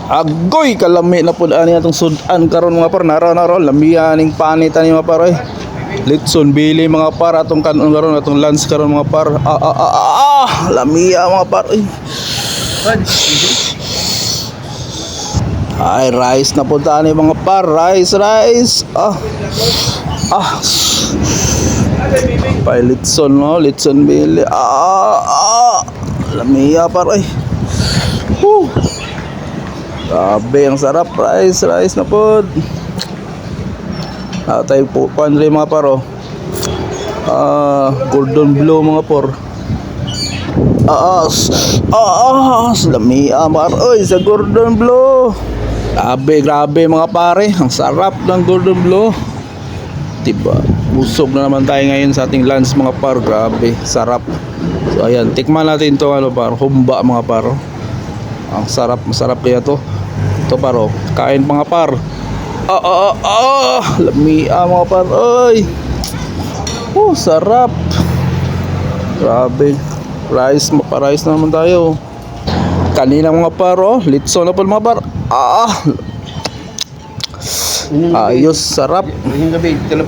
Agoy kalami na pud ani atong sudan karon mga par, naro lamiya ning panitan ni mga par oy. Litson bili mga par atong kanon karon, atong lunch karon mga par. Lamiya mga par oy. Ay, rice na punta ni mga par, rice. Pay litson no, litson bili. Lamiya par oy. Grabe, ang sarap. Rice na pod. Tayo po pandre mga paro. Golden blue mga por. Lamia mga oy sa golden blue. Grabe mga pare. Ang sarap ng golden blue. Diba? Busog na naman tayo ngayon sa ating lunch mga par. Grabe, sarap. So ayan, tikman natin to ano par, humba mga paro. Ang sarap, masarap kaya to. Ito paro, kain mga par. Lamia mga par. Oy. Sarap. Grabe. Rice na naman tayo. Kanina mga par, litso na po mga par. Ayos, sarap. Yung gabi, TV.